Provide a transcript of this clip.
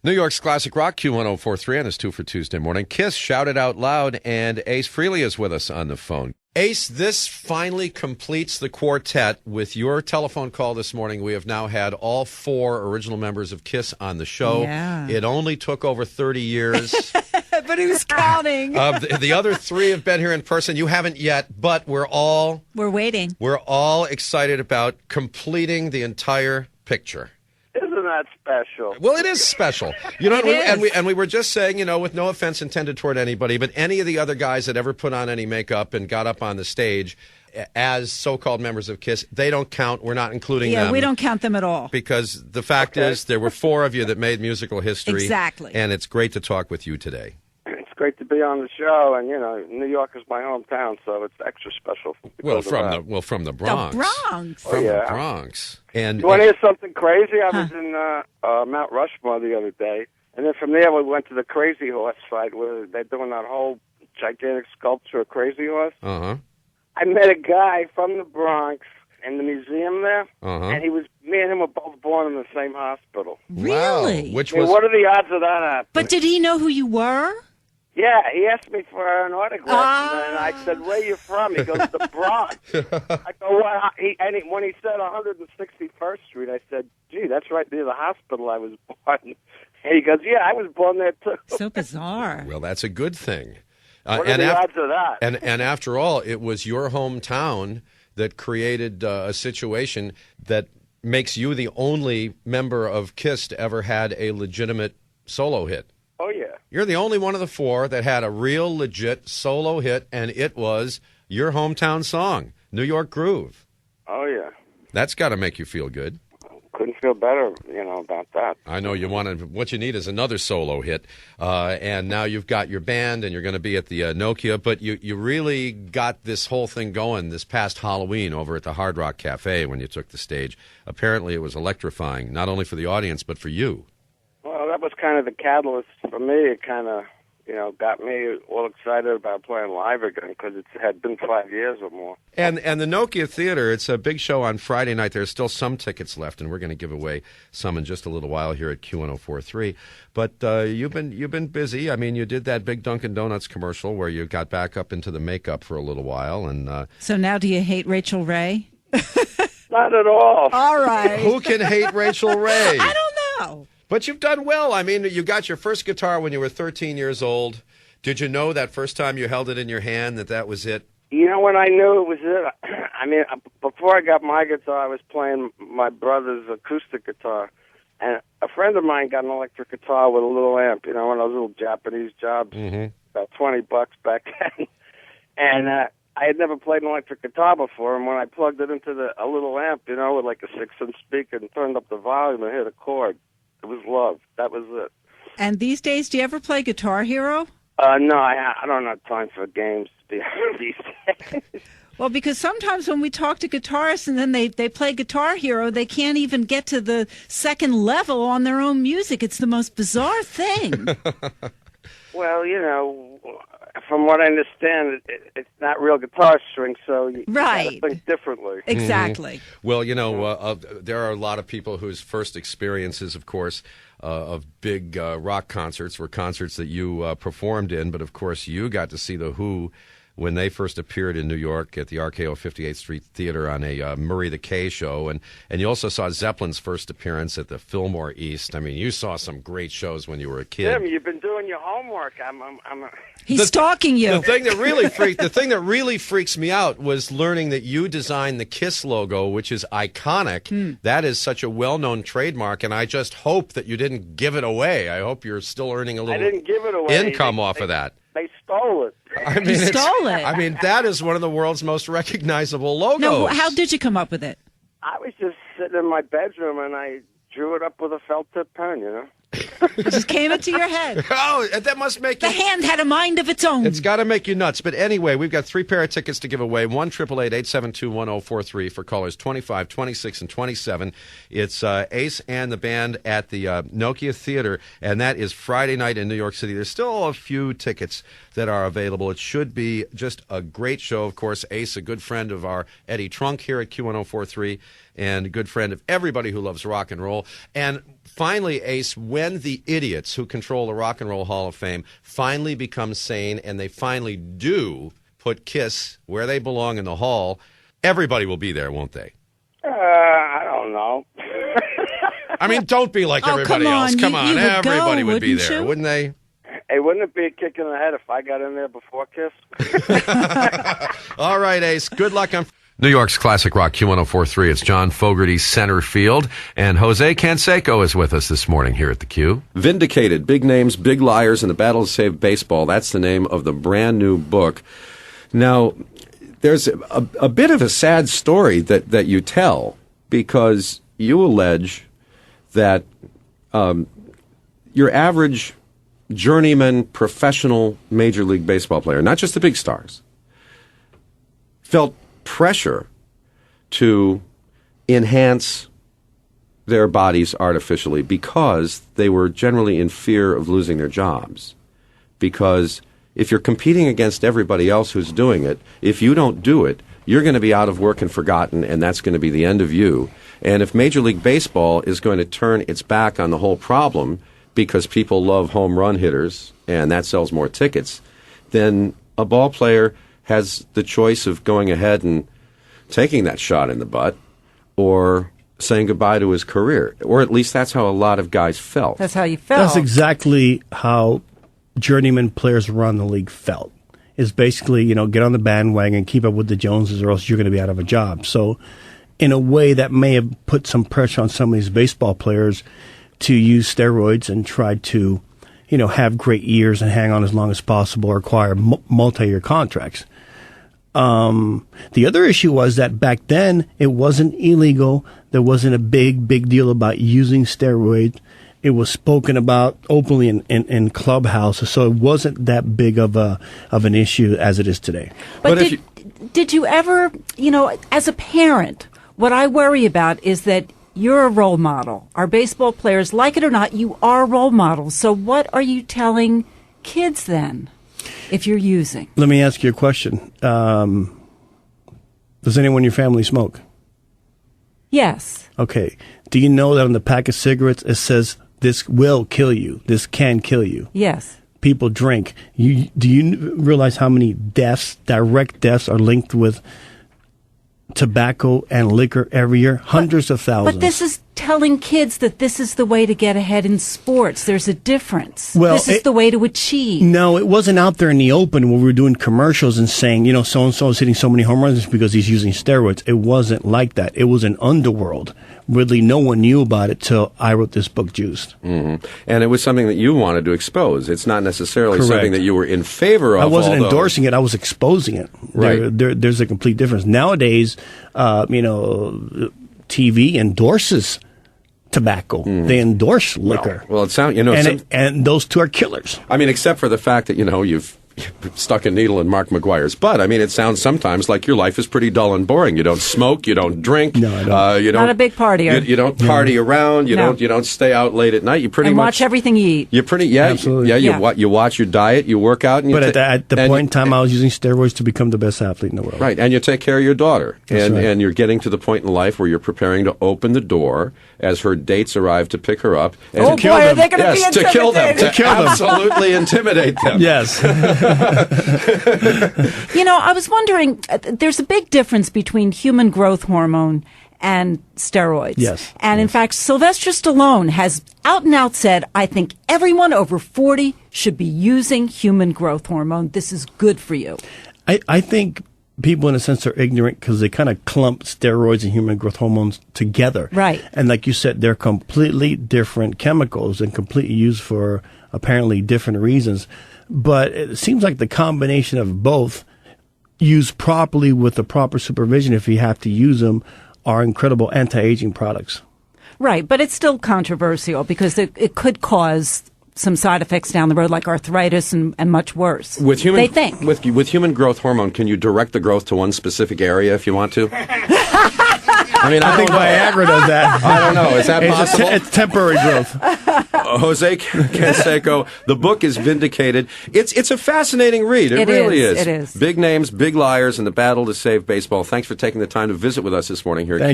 New York's Classic Rock, Q1043 on this 2 for Tuesday morning. Kiss, Shout It Out Loud, and Ace Frehley is with us on the phone. Ace, this finally completes the quartet. With your telephone call this morning, we have now had all 4 original members of Kiss on the show. Yeah. It only took over 30 years. But who's counting? The other 3 have been here in person. You haven't yet, but we're waiting. We're all excited about completing the entire picture. Isn't that special? Well, it is special. You know, It is. and we were just saying, with no offense intended toward anybody, but any of the other guys that ever put on any makeup and got up on the stage as so-called members of KISS, they don't count. We're not including them. Yeah, we don't count them at all. Because the fact is, there were 4 of you that made musical history. Exactly. And it's great to talk with you today. It's great to be on the show, and New York is my hometown, so it's extra special. Well, from the Bronx. The Bronx. From yeah. the Bronx. And you want to hear something crazy? I was in Mount Rushmore the other day, and then from there we went to the Crazy Horse fight where they're doing that whole gigantic sculpture of Crazy Horse. Uh-huh. I met a guy from the Bronx in the museum there, Uh-huh. and me and him were both born in the same hospital. Really? Wow. Which I mean, was what are the odds of that happening? But did he know who you were? Yeah, he asked me for an autograph, and I said, "Where you from?" He goes, "The Bronx." I go, "What?" When he said 161st Street, I said, "Gee, that's right near the hospital I was born." And he goes, "Yeah, I was born there too." So bizarre. Well, that's a good thing. What are the odds of that? And after all, it was your hometown that created a situation that makes you the only member of KISS to ever had a legitimate solo hit. Oh, yeah. You're the only one of the 4 that had a real legit solo hit, and it was your hometown song, New York Groove. Oh, yeah. That's got to make you feel good. Couldn't feel better, about that. I know what you need is another solo hit, and now you've got your band, and you're going to be at the Nokia, but you really got this whole thing going this past Halloween over at the Hard Rock Cafe when you took the stage. Apparently it was electrifying, not only for the audience, but for you. Well, that was kind of the catalyst for me. It kind of, got me all excited about playing live again because it had been 5 years or more. And the Nokia Theater, it's a big show on Friday night. There's still some tickets left, and we're going to give away some in just a little while here at Q1043. But you've been busy. I mean, you did that big Dunkin' Donuts commercial where you got back up into the makeup for a little while. And So now do you hate Rachel Ray? Not at all. All right. who can hate Rachel Ray? I don't know. But you've done well. I mean, you got your first guitar when you were 13 years old. Did you know that first time you held it in your hand that was it? When I knew it was it, I mean, before I got my guitar, I was playing my brother's acoustic guitar. And a friend of mine got an electric guitar with a little amp, one of those little Japanese jobs, about $20 back then. And I had never played an electric guitar before, and when I plugged it into a little amp, with like a 6-inch speaker and turned up the volume and hit a chord, it was love. That was it. And these days, do you ever play Guitar Hero? No, I don't have time for games these days. Well, because sometimes when we talk to guitarists and then they play Guitar Hero, they can't even get to the second level on their own music. It's the most bizarre thing. Well, from what I understand, it's not real guitar strings, so you Right. gotta think differently. Exactly. Well, there are a lot of people whose first experiences, of course, of big rock concerts were concerts that you performed in. But, of course, you got to see The Who when they first appeared in New York at the RKO 58th Street Theater on a Murray the K show. And you also saw Zeppelin's first appearance at the Fillmore East. I mean, you saw some great shows when you were a kid. Tim, you've been doing your homework. He's stalking you. The thing that really freaks me out was learning that you designed the KISS logo, which is iconic. That is such a well-known trademark, and I just hope that you didn't give it away. I hope you're still earning a little I didn't give it away. income off of that. They stole it. I mean, You stole it. I mean, that is one of the world's most recognizable logos. No, how did you come up with it? I was just sitting in my bedroom, and I drew it up with a felt-tip pen, It just came into your head. Oh, that must make The you... hand had a mind of its own. It's got to make you nuts. But anyway, we've got 3 pair of tickets to give away. 1-888-872-1043 for callers 25, 26, and 27. It's Ace and the band at the Nokia Theater, and that is Friday night in New York City. There's still a few tickets that are available. It should be just a great show. Of course, Ace, a good friend of our Eddie Trunk here at Q1043, and a good friend of everybody who loves rock and roll. And finally, Ace, when the idiots who control the Rock and Roll Hall of Fame finally become sane and they finally do put Kiss where they belong in the hall, everybody will be there, won't they? I don't know. I mean, don't be like everybody else. Come on, you would everybody go, would be wouldn't there, you? wouldn't they? Hey, wouldn't it be a kick in the head if I got in there before Kiss? All right, Ace. Good luck on New York's Classic Rock Q1043. It's John Fogerty center field, and Jose Canseco is with us this morning here at the Q. Vindicated, Big Names, Big Liars, and the Battle to Save Baseball. That's the name of the brand new book. Now, there's a bit of a sad story that you tell, because you allege that your average journeyman professional Major League Baseball player, not just the big stars, felt pressure to enhance their bodies artificially because they were generally in fear of losing their jobs. Because if you're competing against everybody else who's doing it, if you don't do it, you're going to be out of work and forgotten, and that's going to be the end of you. And if Major League Baseball is going to turn its back on the whole problem because people love home run hitters and that sells more tickets, then a ball player has the choice of going ahead and taking that shot in the butt or saying goodbye to his career. Or at least that's how a lot of guys felt. That's how you felt. That's exactly how journeyman players around the league felt. Is basically, get on the bandwagon, keep up with the Joneses, or else you're going to be out of a job. So, in a way, that may have put some pressure on some of these baseball players to use steroids and try to, have great years and hang on as long as possible or acquire multi-year contracts. The other issue was that back then, it wasn't illegal. There wasn't a big deal about using steroids. It was spoken about openly in clubhouses, so it wasn't that big of an issue as it is today. But did you ever, as a parent, what I worry about is that you're a role model. Our baseball players, like it or not, you are role models. So what are you telling kids then if you're using? Let me ask you a question. Does anyone in your family smoke? Yes. Okay. Do you know that on the pack of cigarettes it says, this will kill you. This can kill you. Yes. People drink. Do you realize how many deaths, direct deaths, are linked with tobacco and liquor every year? Hundreds of thousands. But this is telling kids that this is the way to get ahead in sports. There's a difference. Well, this is the way to achieve. No, it wasn't out there in the open where we were doing commercials and saying, so-and-so is hitting so many home runs because he's using steroids. It wasn't like that. It was an underworld. Really, no one knew about it till I wrote this book, Juiced. Mm-hmm. And it was something that you wanted to expose. It's not necessarily Correct. Something that you were in favor of. I wasn't endorsing it. I was exposing it. Right. There's a complete difference. Nowadays, TV endorses tobacco. They endorse liquor. Well, it sounds, and those two are killers. I mean, except for the fact that, you've stuck a needle in Mark McGuire's butt. I mean, it sounds sometimes like your life is pretty dull and boring. You don't smoke, you don't drink. No, I don't. Not a big partier. You don't party around. You don't stay out late at night. You pretty and much watch everything you eat. You're pretty Absolutely. You watch your diet. You work out. And But at the point in time, I was using steroids to become the best athlete in the world. Right, and you take care of your daughter, That's right. and you're getting to the point in life where you're preparing to open the door as her dates arrive to pick her up. And Oh boy, are they going to be to kill them, intimidated? to absolutely intimidate them. Yes. I was wondering, there's a big difference between human growth hormone and steroids. Yes. And in fact, Sylvester Stallone has out and out said, I think everyone over 40 should be using human growth hormone. This is good for you. I think people, in a sense, are ignorant because they kind of clump steroids and human growth hormones together. Right. And like you said, they're completely different chemicals and completely used for apparently different reasons. But it seems like the combination of both, used properly with the proper supervision, if you have to use them, are incredible anti-aging products. Right, but it's still controversial because it could cause some side effects down the road, like arthritis and much worse. They think. With human growth hormone, can you direct the growth to one specific area if you want to? I think Viagra does that. I don't know. Is that possible? It's temporary growth. Jose Canseco, the book is Vindicated. It's a fascinating read. It really is. It is. Big Names, Big Liars, and the Battle to Save Baseball. Thanks for taking the time to visit with us this morning here at